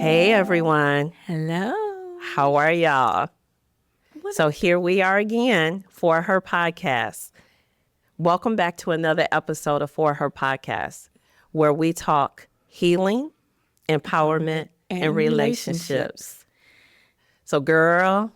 Hey, everyone. Hello. How are y'all? So here we are again for her podcast. Welcome back to another episode of For Her Podcast, where we talk healing, empowerment, and relationships. So, girl,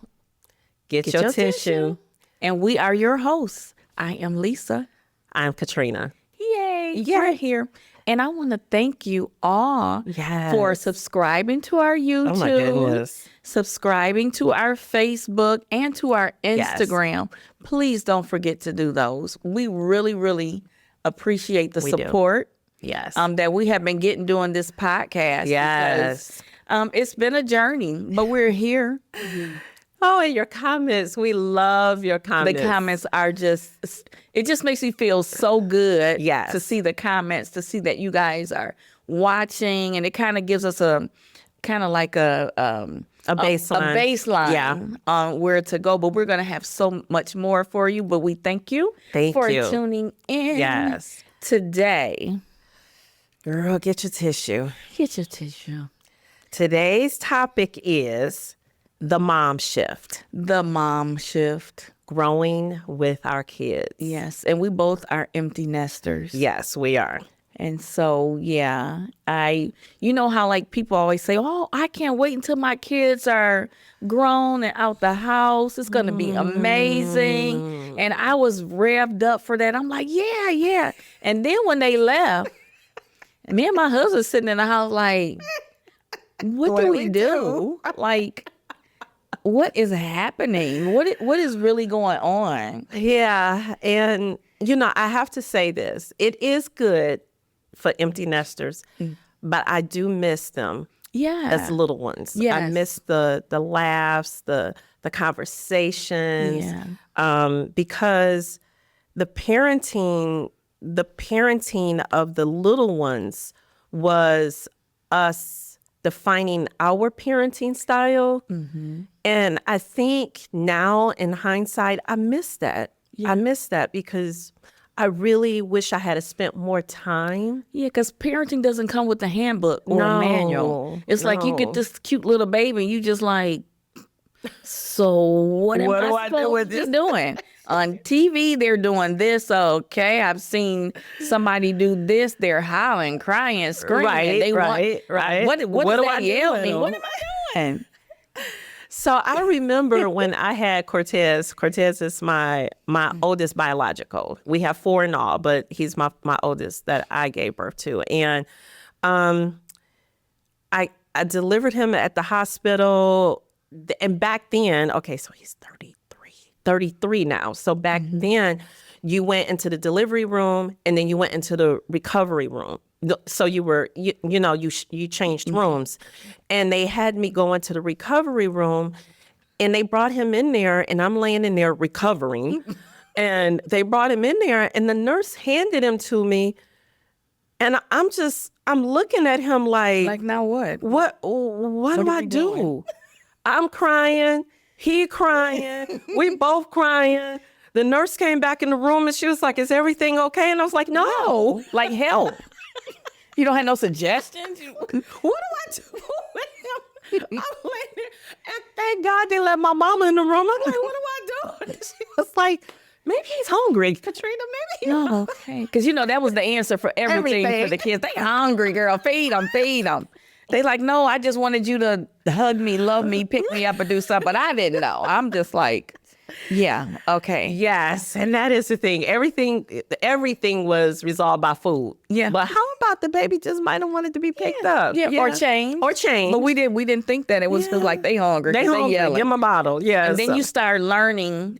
get your tissue. And we are your hosts. I am Lisa. I'm Katrina. Yay. We're here. And I want to thank you all for subscribing to our YouTube. Oh, my goodness. Subscribing to our Facebook and to our Instagram. Yes. Please don't forget to do those. We really, really appreciate the support. Yes. That we have been getting doing this podcast. Yes. Because, it's been a journey, but we're here. Oh, and your comments. We love your comments. The comments are it just makes me feel so good to see the comments, to see that you guys are watching. And it kind of gives us a baseline. A baseline on where to go. But we're going to have so much more for you. But we thank you for tuning in. Yes. Today. Girl, get your tissue. Get your tissue. Today's topic is the mom shift. The mom shift. Growing with our kids. Yes. And we both are empty nesters. Yes, we are. And so, you know how like people always say, oh, I can't wait until my kids are grown and out the house. It's going to be amazing. And I was revved up for that. I'm like, yeah. And then when they left, me and my husband sitting in the house like, what do we do? Like, what is happening? What is really going on? Yeah. And, I have to say this. It is good for empty nesters, but I do miss them as little ones. Yes. I miss the laughs, the conversations, because the parenting of the little ones was us defining our parenting style. Mm-hmm. And I think now in hindsight, I miss that. Yeah. I miss that because I really wish I had spent more time. Yeah, because parenting doesn't come with a handbook or a manual. It's like you get this cute little baby and you just like, so what am I supposed to be doing? On TV, they're doing this. Okay, I've seen somebody do this. They're howling, crying, screaming. Right. What do I yell at me? What am I doing? So I remember when I had Cortez. Cortez is my oldest biological. We have 4 in all, but he's my oldest that I gave birth to. And I delivered him at the hospital. And back then, okay, so he's 33 now. So back then, you went into the delivery room and then you went into the recovery room. So you were, you changed rooms, and they had me go into the recovery room, and they brought him in there, and I'm laying in there recovering, and they brought him in there, and the nurse handed him to me, and I'm looking at him like now what? What do I do? I'm crying, he crying, we both crying. The nurse came back in the room, and she was like, "Is everything okay?" And I was like, "No, like help." You don't have no suggestions? What do I do with him? I'm laying there, and thank God they let my mama in the room. I'm like, what do I do? And she was like, maybe he's hungry, Katrina. Maybe he's hungry. Okay. Because, that was the answer for everything for the kids. They hungry, girl. Feed them. They like, no, I just wanted you to hug me, love me, pick me up, and do something. But I didn't know. I'm just like, yeah, okay. Yes, and that is the thing. Everything was resolved by food. Yeah. But how about the baby just might have wanted to be picked up? Yeah, or changed. But we didn't think that it was like they hungry. They hungry. Yelling. Give them a bottle. Yeah. And then you start learning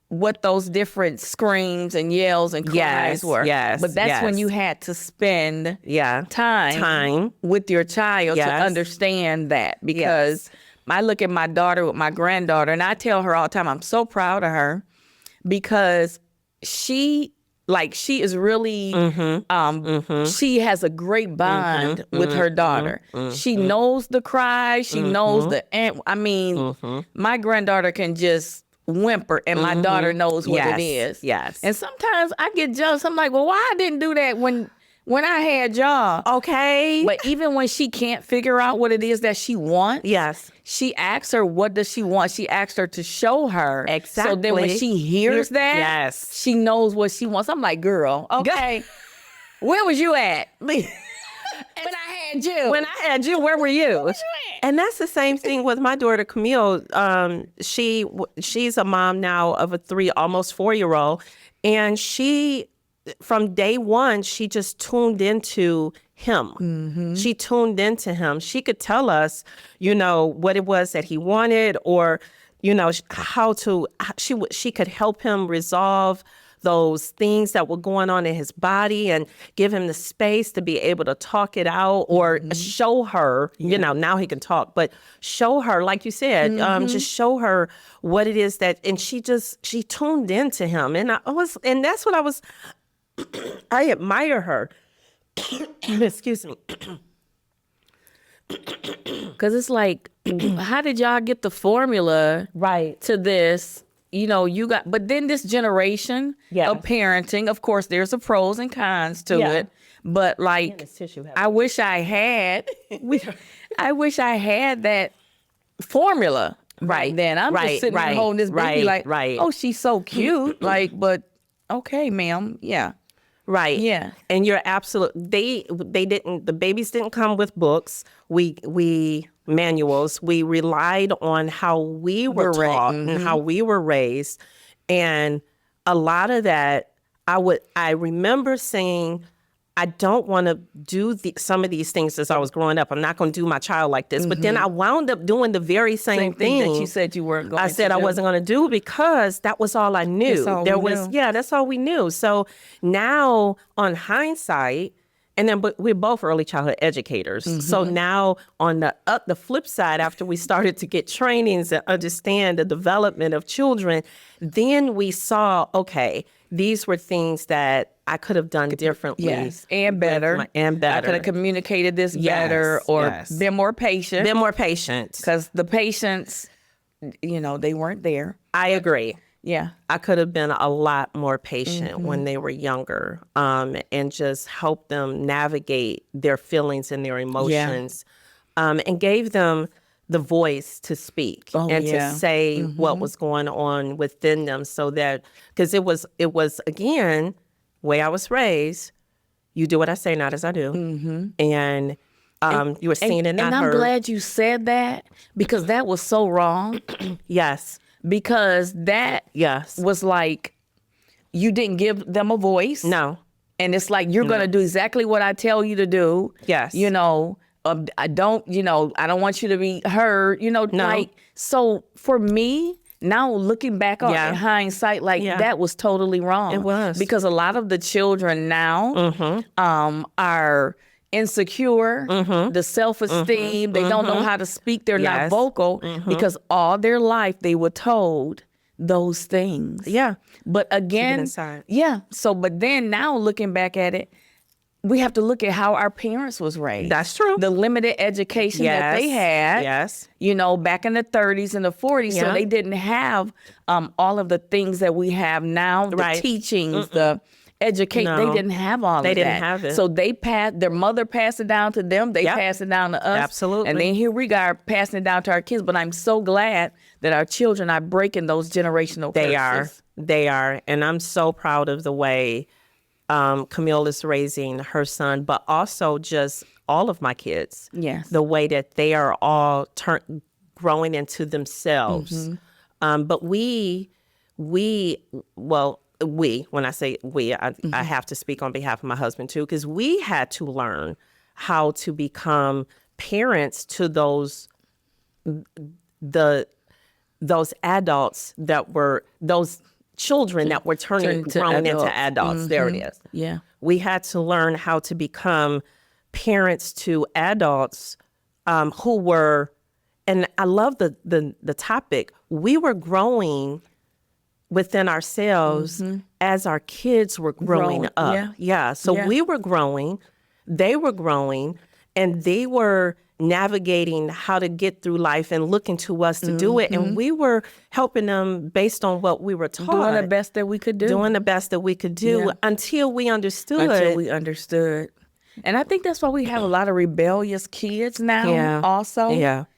what those different screams and yells and cries were. Yes. But that's when you had to spend time with your child to understand that. Because I look at my daughter with my granddaughter, and I tell her all the time, I'm so proud of her because she is really, she has a great bond with her daughter. She knows the cries. She knows my granddaughter can just whimper and my daughter knows what it is. Yes. And sometimes I get jealous. I'm like, well, why I didn't do that when when I had y'all. Okay. But even when she can't figure out what it is that she wants, yes, she asks her, what does she want? She asks her to show her. Exactly. So then when she hears that, yes, she knows what she wants. I'm like, girl, okay, where was you at? When I had you. When I had you, where were you? And that's the same thing with my daughter, Camille. She's a mom now of a 3, almost 4-year-old. And she, from day one, she just tuned into him. Mm-hmm. She tuned into him. She could tell us, what it was that he wanted, or, she could help him resolve those things that were going on in his body and give him the space to be able to talk it out, or show her, now he can talk, but show her, like you said, just show her what it is that, and she tuned into him. And and that's what I admire her. Excuse me. Because it's like, how did y'all get the formula right to this? But then this generation of parenting, of course, there's the pros and cons to it. But like, I wish I had that formula right then. I'm just sitting there holding this baby like, oh, she's so cute. Like, but okay, ma'am. Yeah. Right. Yeah. And you're absolute. The babies didn't come with books. We manuals. We relied on how we were taught and how we were raised. And a lot of that, I remember saying, I don't want to do some of these things as I was growing up. I'm not going to do my child like this. But then I wound up doing the very same thing that you said you weren't going to do. I said I wasn't going to do, because that was all I knew. That's all we knew. So now, on hindsight, and then but we're both early childhood educators. So now on the flip side, after we started to get trainings and understand the development of children, then we saw, okay, these were things that I could have done differently. Yes, and better. I could have communicated this better, or been more patient. Because the patients, they weren't there. I agree. Yeah. I could have been a lot more patient when they were younger, and just help them navigate their feelings and their emotions, and gave them the voice to speak and to say what was going on within them, so that, because it was again, way I was raised, you do what I say, not as I do. And you were seen and not heard. And I'm glad you said that, because that was so wrong. Yes. Because that was like, you didn't give them a voice. No. And it's like, you're going to do exactly what I tell you to do. Yes. I don't want you to be heard, No. like, so for me, now looking back on in hindsight, like that was totally wrong. It was. Because a lot of the children now are insecure, the self-esteem, they don't know how to speak, they're not vocal, because all their life they were told those things. Yeah. But again, so but then now looking back at it, we have to look at how our parents was raised. That's true. The limited education that they had. Yes. Back in the 30s and the 40s. So they didn't have all of the things that we have now, the teachings, the education. They didn't have all of that. They didn't have it. So their mother passed it down to them. They passed it down to us. Absolutely. And then here we are passing it down to our kids. But I'm so glad that our children are breaking those generational curses. They are. And I'm so proud of the way Camille is raising her son, but also just all of my kids. Yes. The way that they are all growing into themselves. But when I say we, I have to speak on behalf of my husband too, because we had to learn how to become parents to those adults that were those children that were grown into adults. There it is. Yeah. We had to learn how to become parents to adults who were, and I love the topic, we were growing within ourselves as our kids were growing up. Yeah. So we were growing, they were growing, and they were navigating how to get through life and looking to us to do it. And we were helping them based on what we were taught. Doing the best that we could do. Doing the best that we could do until we understood. Until we understood. And I think that's why we have a lot of rebellious kids now also.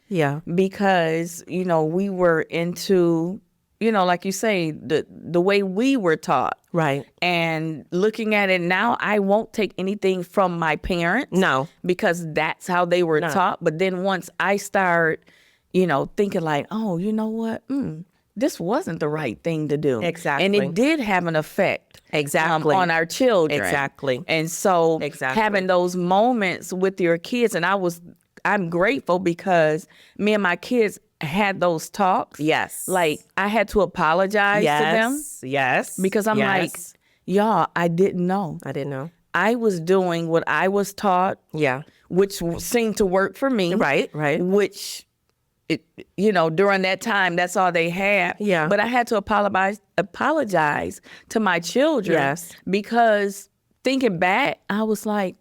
Yeah. Because, you know, we were into, you know, like you say, the way we were taught. Right. And looking at it now, I won't take anything from my parents. No. Because that's how they were taught. But then once I start, you know, thinking like, oh, you know what? This wasn't the right thing to do. Exactly. And it did have an effect. Exactly. On our children. Exactly. And so having those moments with your kids, and I'm grateful because me and my kids had those talks. Yes. Like I had to apologize to them. Yes. Because I'm like, y'all, I didn't know. I was doing what I was taught. Yeah. Which seemed to work for me. Right. Which, you know, during that time, that's all they had. Yeah. But I had to apologize to my children. Yes. Because thinking back, I was like,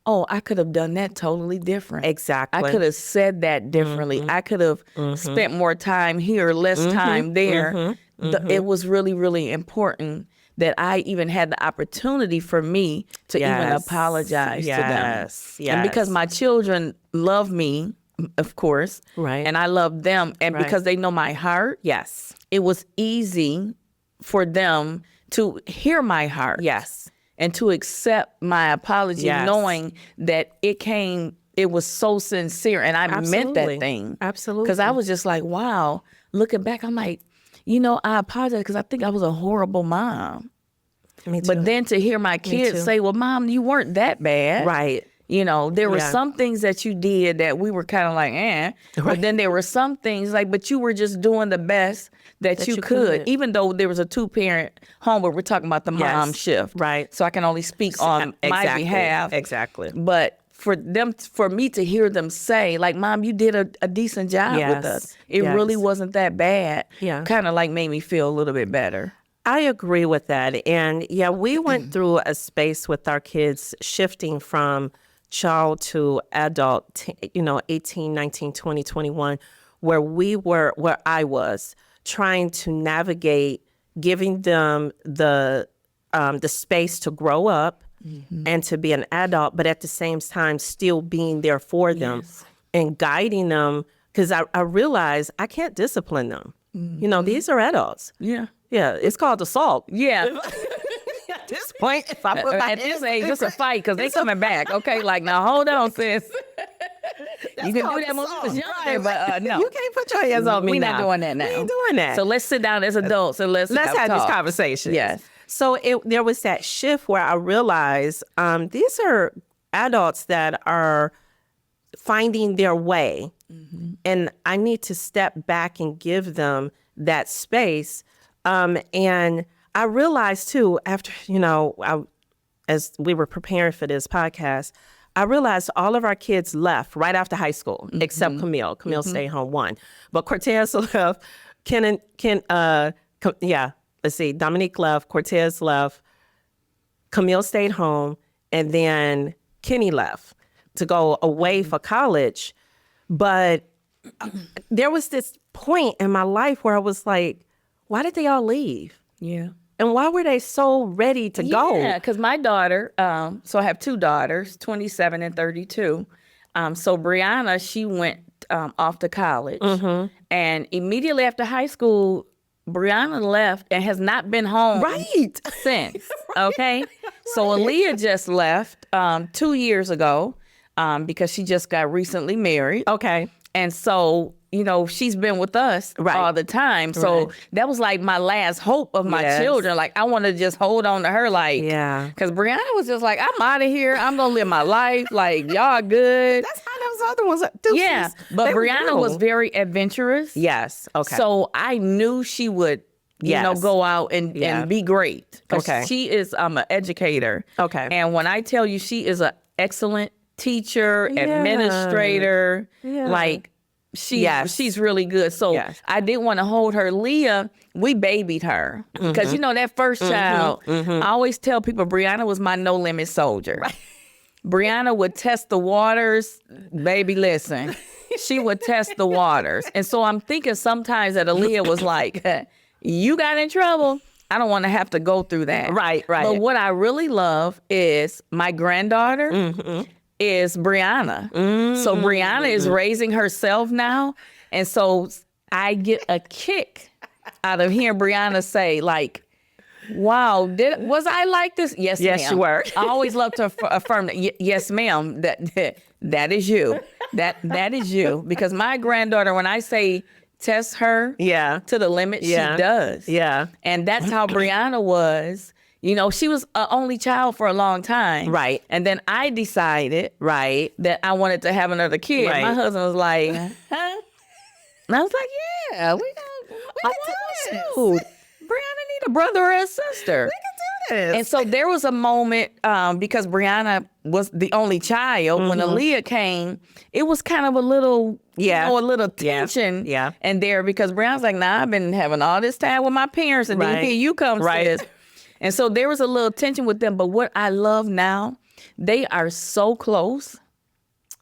oh, I could have done that totally different. Exactly. I could have said that differently. I could have spent more time here, less time there. It was really, really important that I even had the opportunity for me to even apologize to them. Yes. And because my children love me, of course, right, and I love them, and because they know my heart, it was easy for them to hear my heart. Yes. And to accept my apology, knowing that it was so sincere, and I meant that thing. Absolutely. Because I was just like, wow, looking back, I'm like, you know, I apologize because I think I was a horrible mom. Me too. But then to hear my kids say, well, Mom, you weren't that bad. Right. You know, there were some things that you did that we were kind of like, Right. But then there were some things like, but you were just doing the best that you could. Even though there was a 2-parent home where we're talking about the mom shift. Right. So I can only speak on my behalf. Exactly. But for me to hear them say, like, Mom, you did a decent job with us. It really wasn't that bad. Yeah. Kind of like made me feel a little bit better. I agree with that. And we went through a space with our kids shifting from child to adult, 18, 19, 20, 21, where I was trying to navigate giving them the space to grow up and to be an adult, but at the same time still being there for them and guiding them, because I realized I can't discipline them. These are adults. Yeah. Yeah, it's called assault. Yeah. At this point, if I put my at this age, it's a fight because they coming back. Okay, like now hold on, sis. You can do that when we was younger, but no. You can't put your hands on me. We're not doing that now. We ain't doing that. So let's sit down as adults and let's have this conversation. Yes. So there was that shift where I realized these are adults that are finding their way, and I need to step back and give them that space. And I realized too, after, as we were preparing for this podcast, I realized all of our kids left right after high school, except Camille. Camille stayed home one. But Cortez left, Dominique left, Cortez left, Camille stayed home, and then Kenny left to go away for college. But there was this point in my life where I was like, why did they all leave? Yeah. And why were they so ready to go? Yeah, because my daughter, so I have 2 daughters, 27 and 32. So Brianna, she went off to college. And immediately after high school, Brianna left and has not been home since. Okay? So Aaliyah just left 2 years ago because she just got recently married. Okay. And so, she's been with us all the time. So that was like my last hope of my children. Like, I want to just hold on to her. Like, because Brianna was just like, I'm out of here. I'm going to live my life. Like, y'all good. That's how those other ones are. Yeah. But Brianna was very adventurous. Yes. Okay. So I knew she would, go out and be great. Okay. She is an educator. Okay. And when I tell you she is an excellent teacher, administrator, like she's really good. So I didn't want to hold her. Leah, we babied her because that first child, I always tell people Brianna was my no limit soldier. Brianna would test the waters. Baby, listen. She would test the waters. And so I'm thinking sometimes that Aaliyah was like, you got in trouble. I don't want to have to go through that. Right. But what I really love is my granddaughter is Brianna. So Brianna is raising herself now. And so I get a kick out of hearing Brianna say, like, wow, was I like this? Yes, yes, ma'am. you were. I always love to affirm that. Yes, ma'am. That is you. That is you. Because my granddaughter, when I say test her to the limit, she does. Yeah. And that's how Brianna was. You know, she was an only child for a long time. Right. And then I decided that I wanted to have another kid. Right. My husband was like, huh? And I was like, yeah, we can do this. Brianna need a brother or a sister. We can do this. And so there was a moment because Brianna was the only child. When Aaliyah came, it was kind of a little, a little tension and there because Brianna's like, nah, I've been having all this time with my parents and then here you come to this. And so there was a little tension with them. But what I love now, they are so close.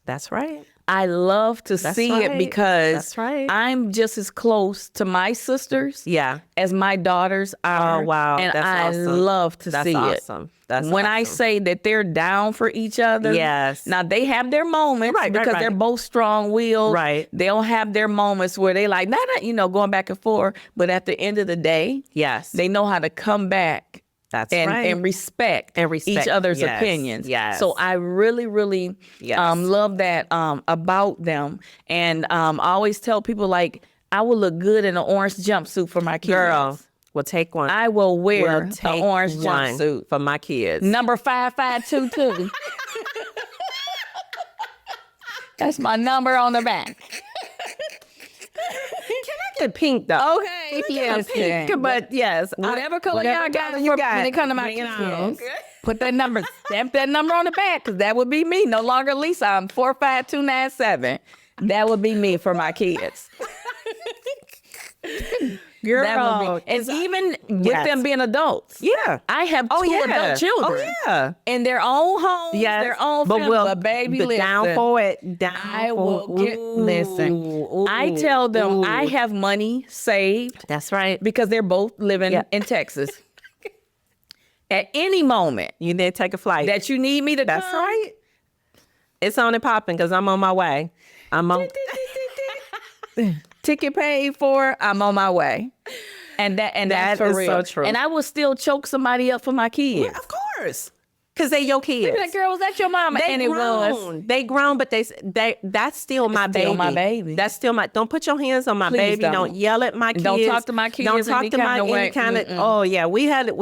That's right. I love to see it because I'm just as close to my sisters as my daughters are. Oh, wow. And That's I awesome. love to That's see awesome. it. That's when awesome. I say that they're down for each other. Yes. Now, they have their moments because they're both strong-willed. Right. They'll have their moments where they like, going back and forth. But at the end of the day, they know how to come back. That's and respect each other's opinions. Yes. So I really, really love that about them. And I always tell people, like, I will look good in an orange jumpsuit for my kids. Girl, we'll take one. I will wear an orange one jumpsuit for my kids. Number 5522. That's my number on the back. Get pink though. Okay. Yes. Pink, but yes. Whatever color y'all got when it comes to my kids. Put that number, stamp that number on the back, because that would be me. No longer Lisa. I'm 45297. That would be me for my kids. Girl, and even with them being adults. Yeah. I have two adult children. Oh, yeah. In their own homes, their own family. But baby, listen. Down for it. Down I will listen. I tell them I have money saved. That's right. Because they're both living in Texas. At any moment. You need to take a flight. That you need me to That's come. right. It's on and popping because I'm on my way. I'm on. Ticket paid for, I'm on my way. And that's for is real. so true. And I will still choke somebody up for my kids. Yeah, of course. Because they your kids. That girl, was that your mama? They and grown. It was. They grown, but that's still my baby. Still my baby. That's still my, don't put your hands on my Please baby. Don't yell at my kids. Don't talk to my kids. Don't talk to my any kind of, oh yeah. We had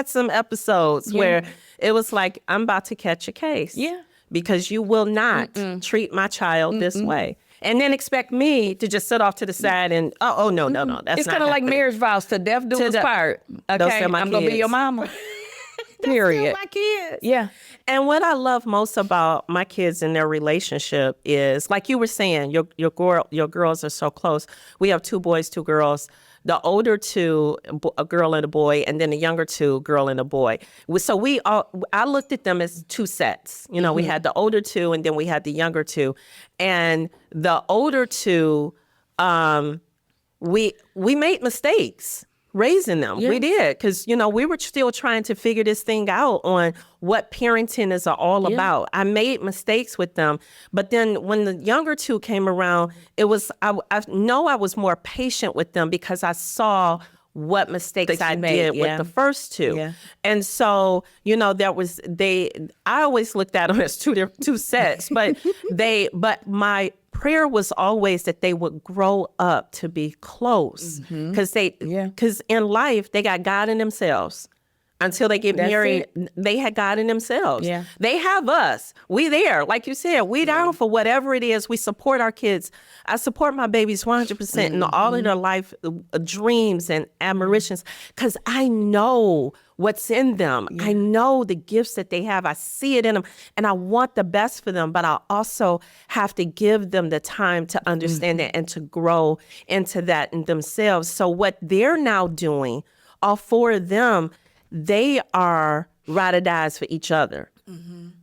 some episodes where it was like, I'm about to catch a case. Yeah. Because you will not treat my child this way. And then expect me to just sit off to the side and, no. That's it's kind of like marriage vows, to death do us part. Okay, I'm going to be your mama. Period. My kids. Yeah. And what I love most about my kids and their relationship is, like you were saying, your girls are so close. We have 2 boys, 2 girls. The older 2, a girl and a boy, and then the younger 2, girl and a boy. So I looked at them as 2 sets. You know, we had the older 2, and then we had the younger 2. And the older 2, we made mistakes raising them. We did, because we were still trying to figure this thing out on what parenting is all about. I made mistakes with them, but then when the younger 2 came around, it was I know I was more patient with them because I saw what mistakes I did with the first 2. Yeah. And so, I always looked at them as two sets, but but my prayer was always that they would grow up to be close, because in life they got God in themselves. Until they get married, they had God in themselves. Yeah. They have us. We there. Like you said, we down for whatever it is. We support our kids. I support my babies 100% in all of their life dreams and admirations, because I know what's in them. Yeah. I know the gifts that they have. I see it in them, and I want the best for them, but I also have to give them the time to understand that and to grow into that in themselves. So what they're now doing, all 4 of them, they are ride or dies for each other.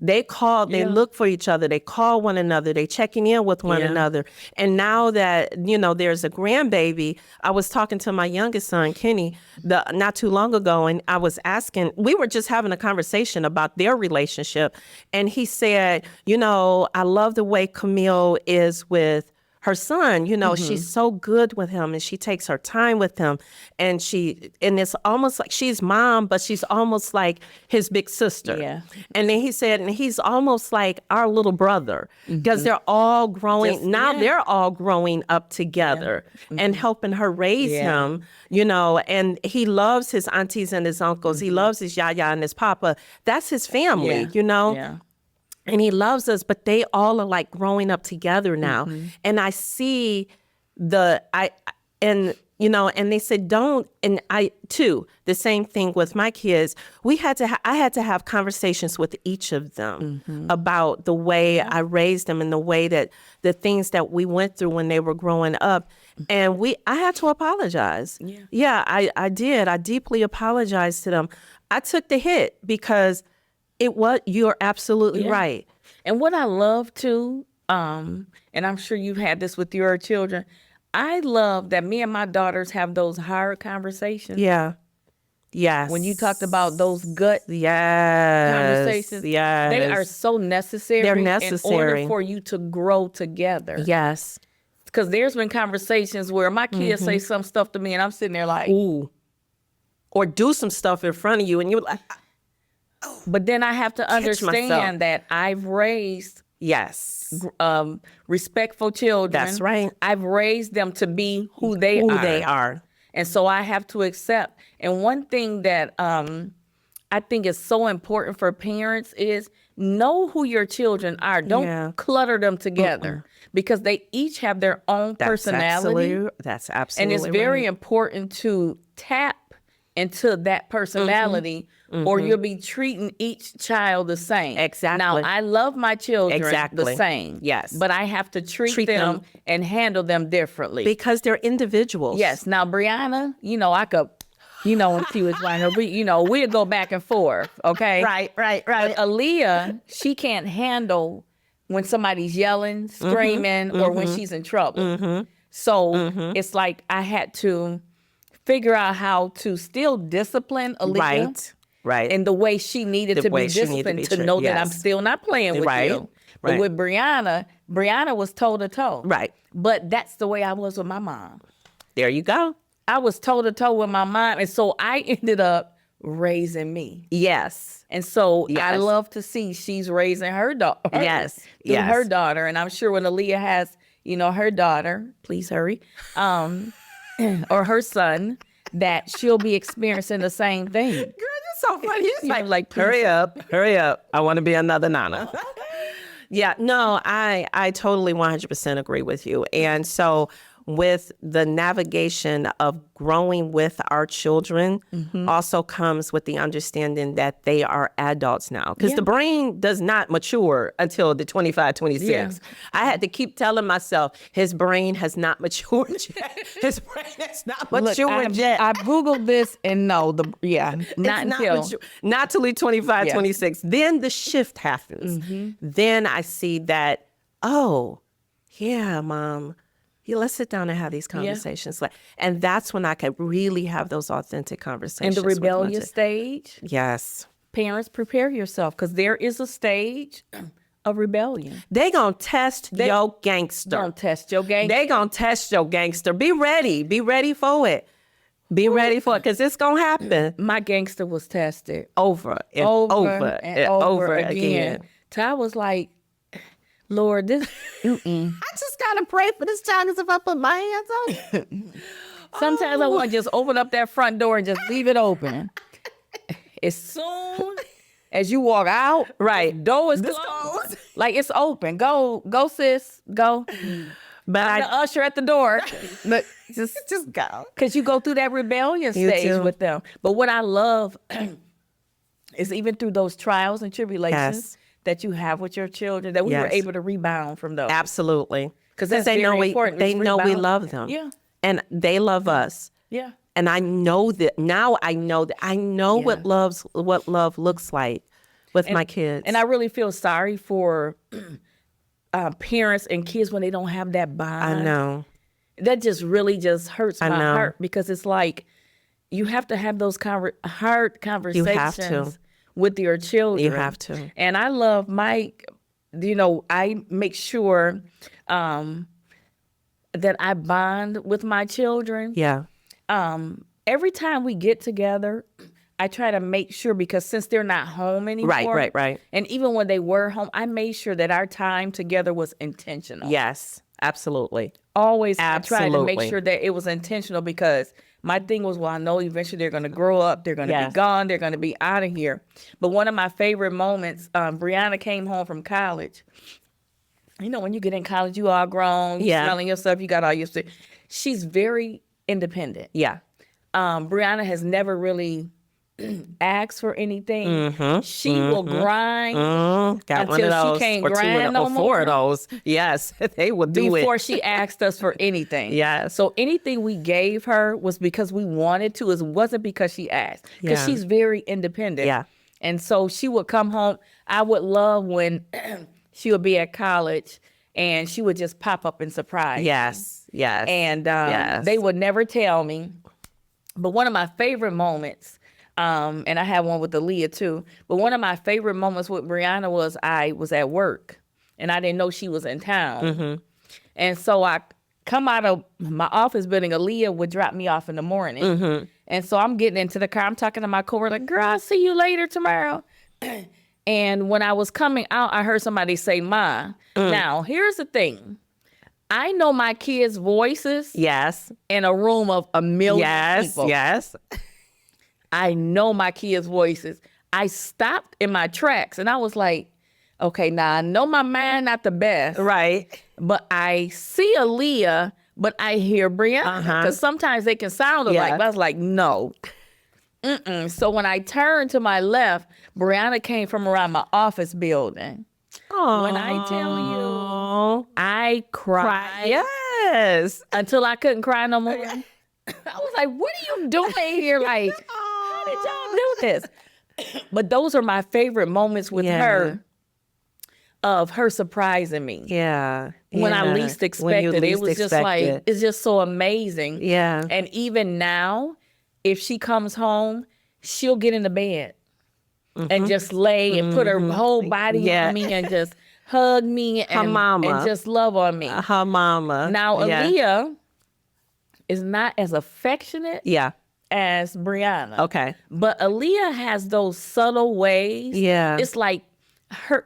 They call, they look for each other, they call one another, they checking in with one another. And now that, there's a grandbaby, I was talking to my youngest son, Kenny, not too long ago, and I was asking, we were just having a conversation about their relationship. And he said, I love the way Camille is with her son, she's so good with him and she takes her time with him. And it's almost like she's mom, but she's almost like his big sister. Yeah. And then he said, and he's almost like our little brother because they're all growing. They're all growing up together and helping her raise him, and he loves his aunties and his uncles. He loves his yaya and his papa. That's his family, Yeah. And he loves us, but they all are like growing up together now. And I see and they said, and I too, the same thing with my kids. I had to have conversations with each of them about the way I raised them and the way that the things that we went through when they were growing up. And I had to apologize. Yeah, I did. I deeply apologized to them. I took the hit because you're absolutely right. And what I love too, and I'm sure you've had this with your children, I love that me and my daughters have those hard conversations. Yeah. Yes. When you talked about those gut conversations, they are so necessary. They're necessary. In order for you to grow together. Yes. Because there's been conversations where my kids say some stuff to me and I'm sitting there like, ooh. Or do some stuff in front of you and you're like, but then I have to understand that I've raised respectful children. That's right. I've raised them to be who they are. And so I have to accept. And one thing that I think is so important for parents is know who your children are. Don't clutter them together because they each have their own personality. That's absolutely And it's very important to tap into that personality or you'll be treating each child the same. Exactly. Now, I love my children the same. Yes. But I have to treat them and handle them differently. Because they're individuals. Yes. Now, Brianna, I could, when she was whining, we'd go back and forth, okay? Right. But Aaliyah, she can't handle when somebody's yelling, screaming, or when she's in trouble. So it's like I had to figure out how to still discipline Aaliyah. Right. And the way she needed to be disciplined to know that I'm still not playing with you. But with Brianna was toe to toe. Right. But that's the way I was with my mom. There you go. I was toe to toe with my mom. And so I ended up raising me. Yes. And so I love to see she's raising her daughter. Yes. Her daughter. And I'm sure when Aaliyah has, her daughter, please hurry, or her son, that she'll be experiencing the same thing. Girl, you're so funny. You're like, hurry up. I want to be another Nana. Yeah, no, I totally 100% agree with you. And so with the navigation of growing with our children also comes with the understanding that they are adults now. Because the brain does not mature until the 25, 26. Yeah. I had to keep telling myself, his brain has not matured yet. His brain has not matured yet. I Googled this and not till 25, 26. Then the shift happens. Then I see that, oh, yeah, Mom. Yeah, let's sit down and have these conversations. And that's when I could really have those authentic conversations. And the rebellious stage. Yes. Parents, prepare yourself because there is a stage of rebellion. They gonna test your gangster. Gonna test your gangster. They gonna test your gangster. Be ready. Be ready for it. Be ready for it because it's gonna happen. My gangster was tested over and over again. Till I was like, Lord, this. I just gotta pray for this child because if I put my hands on it. Sometimes I want to just open up that front door and just leave it open. As soon as you walk out, door is closed. Like it's open. Go, sis, go. But I'm the usher at the door. But just go. Because you go through that rebellion stage with them. But what I love is even through those trials and tribulations that you have with your children, that we were able to rebound from those. Absolutely. Because that's very important. They know we love them. Yeah. And they love us. Yeah. And I know that now. I know what love looks like with my kids. And I really feel sorry for parents and kids when they don't have that bond. I know. That just really just hurts my heart, because it's like you have to have those hard conversations with your children. You have to. And I love I make sure that I bond with my children. Yeah. Every time we get together, I try to make sure, because since they're not home anymore. Right. And even when they were home, I made sure that our time together was intentional. Yes, absolutely. Always I tried to make sure that it was intentional, because my thing was, well, I know eventually they're going to grow up. They're going to be gone. They're going to be out of here. But one of my favorite moments, Brianna came home from college. You know, when you get in college, you all grown, you're smelling yourself, you got all your stuff. She's very independent. Yeah. Brianna has never really asked for anything. She will grind Got one of until those, she can't or grind no or more. 4 of those. Yes, they will do it. Before she asked us for anything. Yes. So anything we gave her was because we wanted to. It wasn't because she asked. Because she's very independent. Yeah. And so she would come home. I would love when she would be at college and she would just pop up and surprise. Yes. And they would never tell me. But one of my favorite moments, and I had one with Aaliyah too, but one of my favorite moments with Brianna was I was at work and I didn't know she was in town. And so I come out of my office building. Aaliyah would drop me off in the morning. And so I'm getting into the car. I'm talking to my coworker, like, girl, I'll see you later tomorrow. And when I was coming out, I heard somebody say, Ma. Now, here's the thing. I know my kids' voices. Yes. In a room of a million people. Yes. I know my kids' voices. I stopped in my tracks and I was like, okay, now I know my mind not the best. Right. But I see Aaliyah, but I hear Brianna. Because sometimes they can sound alike. But I was like, no. So when I turned to my left, Brianna came from around my office building. Aww. When I tell you, I cried. Yes. Until I couldn't cry no more. I was like, what are you doing here? Like, how did y'all do this? But those are my favorite moments with her, of her surprising me. Yeah. When I least expected. It was just like, it's just so amazing. Yeah. And even now, if she comes home, she'll get in the bed and just lay and put her whole body on me and just hug me and just love on me. Her mama. Now, Aaliyah is not as affectionate as Brianna. Okay. But Aaliyah has those subtle ways. Yeah. It's like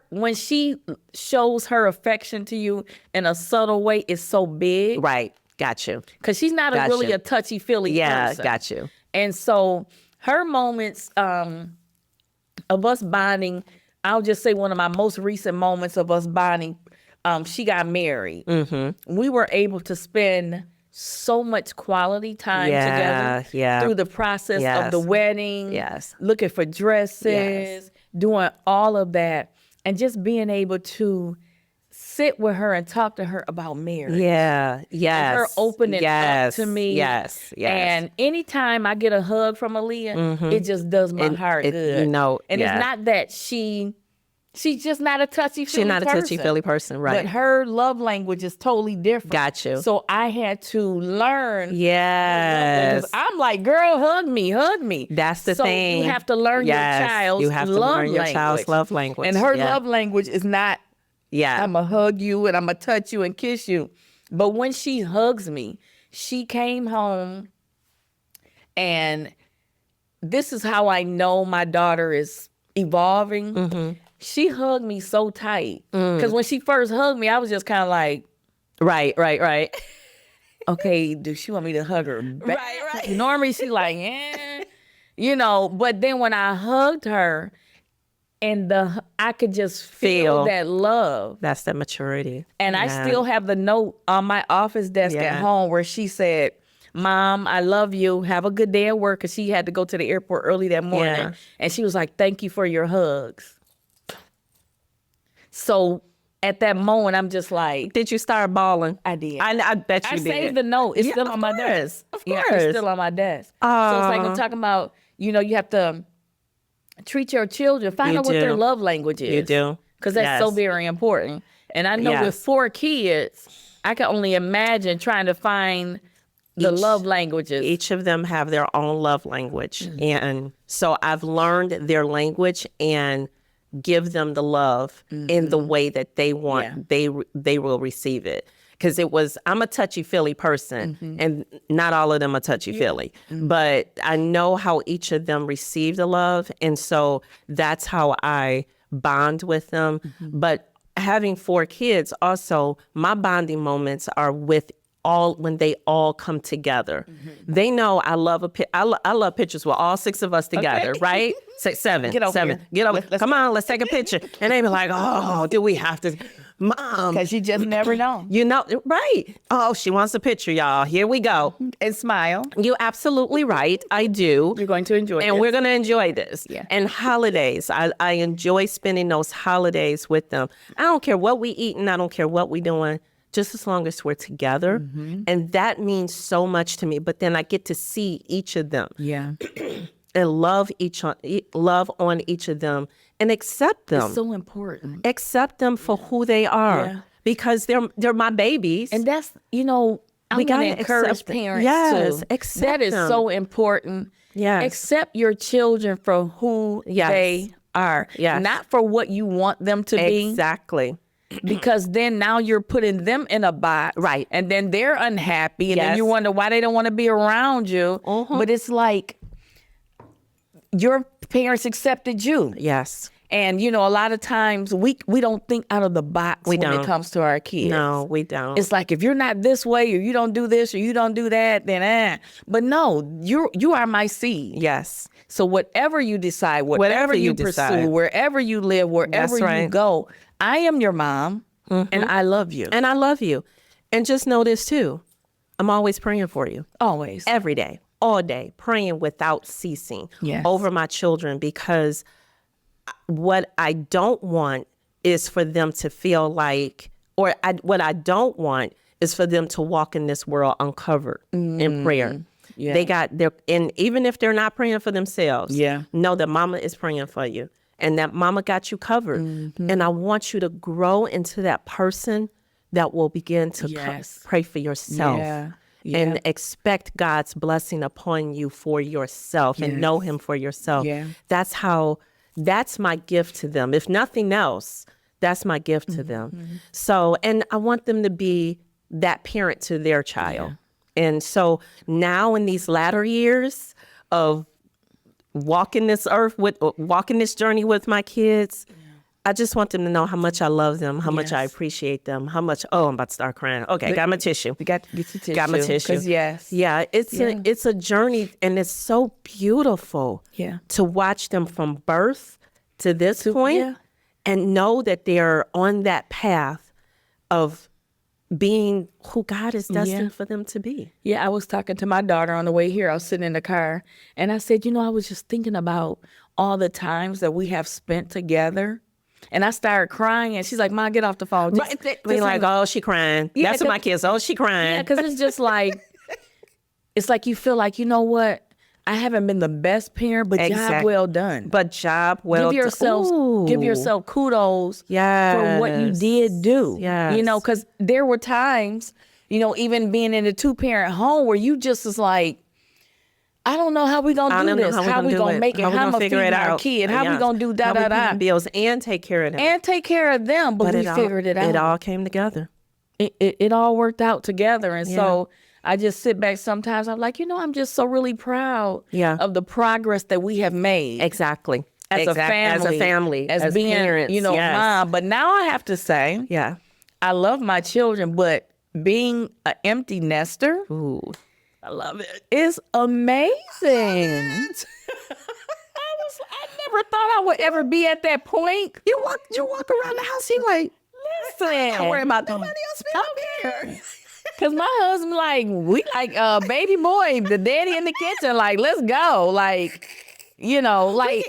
when she shows her affection to you in a subtle way, it's so big. Right. Got you. Because she's not really a touchy-feely person. Yeah, got you. And so her moments of us bonding, I'll just say one of my most recent moments of us bonding, she got married. We were able to spend so much quality time together through the process of the wedding, looking for dresses, doing all of that, and just being able to sit with her and talk to her about marriage. And her opening up to me. And anytime I get a hug from Aaliyah, it just does my heart good. You know, and it's not that she's just not a touchy-feely person. She's not a touchy-feely person, right. But her love language is totally different. Got you. So I had to learn. Yes. I'm like, girl, hug me. That's the thing. So you have to learn your child's love language. And her love language is not, I'm going to hug you and I'm going to touch you and kiss you. But when she hugs me, she came home, and this is how I know my daughter is evolving. She hugged me so tight. Because when she first hugged me, I was just kind of like, Right. Okay, does she want me to hug her back? Right. Normally she's like, but then when I hugged her, and I could just feel that love. That's the maturity. And I still have the note on my office desk at home where she said, Mom, I love you. Have a good day at work. Because she had to go to the airport early that morning. And she was like, thank you for your hugs. So at that moment, I'm just like. Did you start bawling? I did. I bet you did. I saved the note. It's still on my desk. Of course. Yeah, it's still on my desk. So it's like I'm talking about, you have to treat your children. Find out what their love language is. You do. Because that's so very important. And I know with 4 kids, I can only imagine trying to find the love languages. Each of them have their own love language. And so I've learned their language and give them the love in the way that they want. They will receive it. Because I'm a touchy-feely person, and not all of them are touchy-feely. But I know how each of them receive the love, and so that's how I bond with them. But having 4 kids, also, my bonding moments are when they all come together. They know I love I love pictures with all 6 of us together, right? 6, 7, Get over 7. here. Get over. Come on, let's take a picture. And they be like, oh, do we have to? Mom. Because you just never know. You know, right. Oh, she wants a picture, y'all. Here we go. And smile. You're absolutely right. I do. You're going to enjoy it. And we're going to enjoy this. Yeah. And holidays. I enjoy spending those holidays with them. I don't care what we eating. I don't care what we doing. Just as long as we're together. And that means so much to me. But then I get to see each of them. Yeah. And love on each of them and accept them. It's so important. Accept them for who they are. Yeah. Because they're my babies. And that's, I want to encourage parents too. Accept that is them. so important. Yes. Accept your children for who they are. Yes. Not for what you want them to be. Exactly. Because then now you're putting them in a box. Right. And then they're unhappy. And then you wonder why they don't want to be around you. But it's like your parents accepted you. Yes. And, a lot of times we don't think out of the box when it comes to our kids. No, we don't. It's like, if you're not this way, or you don't do this, or you don't do that, then But no, you are my seed. Yes. So whatever you decide, whatever you pursue, wherever you live, wherever you go, I am your mom, and I love you. And I love you. And just know this too. I'm always praying for you. Always. Every day. All day. Praying without ceasing over my children, because what I don't want is for them to feel like, what I don't want is for them to walk in this world uncovered in prayer. Yeah. And even if they're not praying for themselves, know that mama is praying for you and that mama got you covered. And I want you to grow into that person that will begin to pray for yourself. And expect God's blessing upon you for yourself and know him for yourself. That's my gift to them. If nothing else, that's my gift to them. So, and I want them to be that parent to their child. And so now in these latter years of walking this journey with my kids, I just want them to know how much I love them, how much I appreciate them, how much, I'm about to start crying. Okay, got my tissue. Get your tissue. Got my tissue. Yeah, it's a journey, and it's so beautiful to watch them from birth to this point and know that they're on that path of being who God is destined for them to be. Yeah, I was talking to my daughter on the way here. I was sitting in the car, and I said, I was just thinking about all the times that we have spent together. And I started crying, and she's like, "Mom, get off the phone." She crying. That's what my kids. Oh, she crying. Yeah, because it's just like, it's like you feel like, you know what? I haven't been the best parent, but job well done. Give yourself kudos for what you did do. Because there were times, even being in a 2-parent home where you just was like, I don't know how we gonna do this. How we gonna make it? How we gonna figure it out? Our kid? How we gonna do da bills and take care of them? But we figured it out. It all came together. It all worked out together, and so I just sit back sometimes. I'm like, I'm just so really proud of the progress that we have made. Exactly. As a family, as being parents, mom. But now I have to say, I love my children, but being an empty nester. Ooh. I love it. It's amazing. I never thought I would ever be at that point. You walk around the house, you like, listen, don't worry about nobody else being out here. Cause my husband we baby boy, the daddy in the kitchen, let's go. We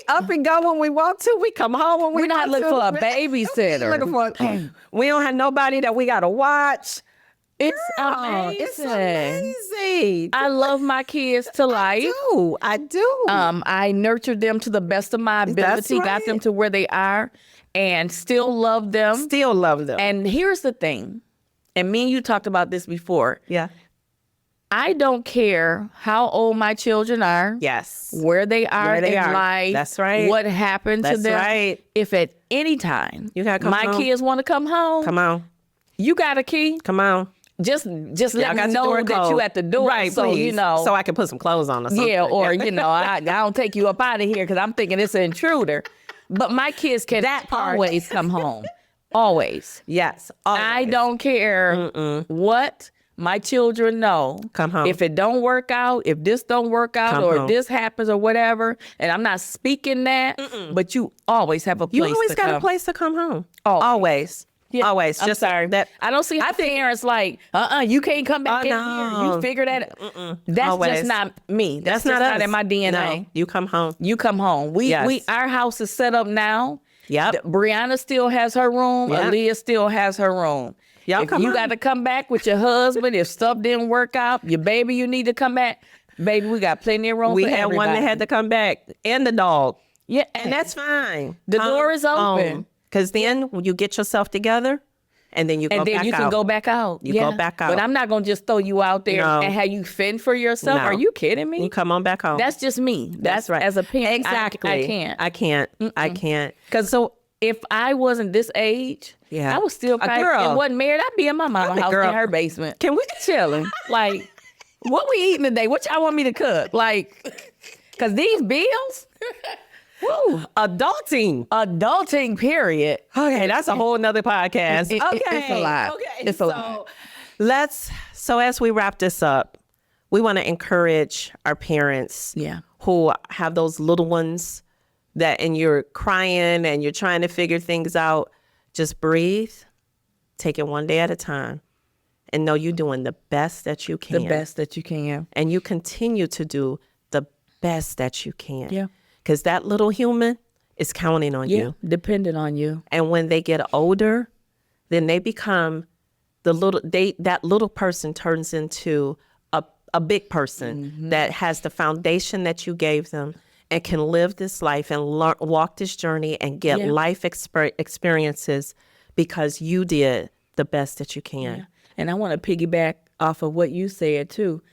up and go when we want to. We come home when we We're not looking for a babysitter. We don't have nobody that we gotta watch. It's Girl, amazing. It's amazing. I love my kids to life. I do. I nurtured them to the best of my ability, got them to where they are, and still love them. Still love them. And here's the thing, and me and you talked about this before. Yeah. I don't care how old my children are. Yes. Where they are in life. That's right. What happened to them. That's right. If at any time you gotta come my home. kids want to come home. Come on. You got a key. Come on. Just let me know that code. you at the door. Right, so please. you know. So I can put some clothes on or something. Yeah, or I don't take you up out of here because I'm thinking it's an intruder. But my kids can always come home. Always. Yes. Always. I don't care what my children know. Come home. If it don't work out, if this don't work out, Come or home. if this happens or whatever, and I'm not speaking that, but you always have a place. You always to got come. a place to come home. Always. Yeah. Always. I'm Just sorry. that. I don't see how parents like, you can't come back in here. You figure that. That's Always. just not me. That's not just us. not in my DNA. No. You come home. You come home. Our house is set up now. Yep. Brianna still has her room. Yep. Aaliyah still has her room. Y'all if come you home. got to come back with your husband, if stuff didn't work out, your baby, you need to come back. Baby, we got plenty of room We for had everybody. one that had to come back, and the dog. Yeah, And that's fine. The door is open. Because then when you get yourself together, and then you go and then back you out. can go back out. You go back out. But I'm not gonna just throw you out there No. and have you fend for yourself. No. Are you kidding me? You come on back home. That's just me. That's right. As a parent, Exactly. I can't. I can't. I can't. Because so if I wasn't this age, Yeah. I was still A girl. and wasn't married. I'd be in my mama's house girl. in her basement. Can we? Chilling. Like, what we eating today? What y'all want me to cook? Like, because these bills, woo, adulting, period. Okay, that's a whole nother podcast. It's a lot. Okay. It's a lot. So as we wrap this up, we want to encourage our parents Yeah. who have those little ones and you're crying and you're trying to figure things out. Just breathe, take it one day at a time, and know you're doing the best that you can. The best that you can. And you continue to do the best that you can. Yeah. Because that little human is counting on you. Dependent on you. And when they get older, then they become that little person turns into a big person that has the foundation that you gave them and can live this life and walk this journey and get life experiences because you did the best that you can. Yeah. And I want to piggyback off of what you said too.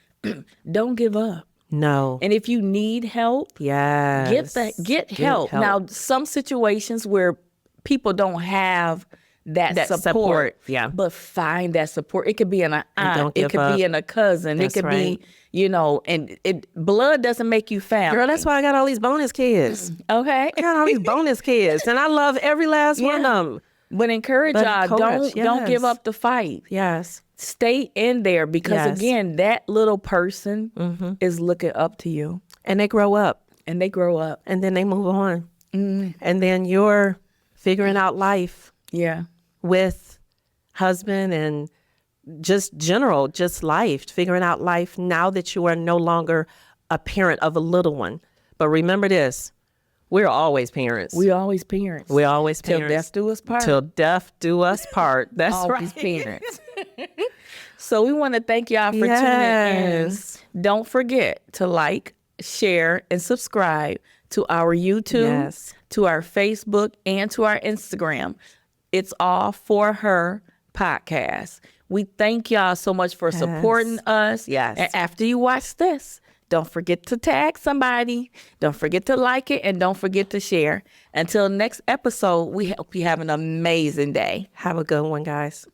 Don't give up. No. And if you need help, Yes. get help. Now, some situations where people don't have that support, but find that support. It could be in an aunt, it could be in a cousin, That's it could right. be, and blood doesn't make you family. Girl, that's why I got all these bonus kids. Okay. I got all these bonus kids, and I love every last one of them. But encourage But y'all, courage, don't give yes. up the fight. Yes. Stay in there because Yes. again, that little person is looking up to you. And they grow up, And they grow up. and then they move on. And then you're figuring out life Yeah. with husband and just life, figuring out life now that you are no longer a parent of a little one. But remember this, we're always parents. We always parents. We're always Till parents. death do us part. Till death do us part. That's Always right. parents. So we want to thank y'all for Yes. tuning in. Don't forget to like, share, and subscribe to our YouTube, Yes. to our Facebook, and to our Instagram. It's all For Her podcast. We thank y'all so much for supporting us. Yes. And after you watch this, don't forget to tag somebody. Don't forget to like it, and don't forget to share. Until next episode, we hope you have an amazing day. Have a good one, guys.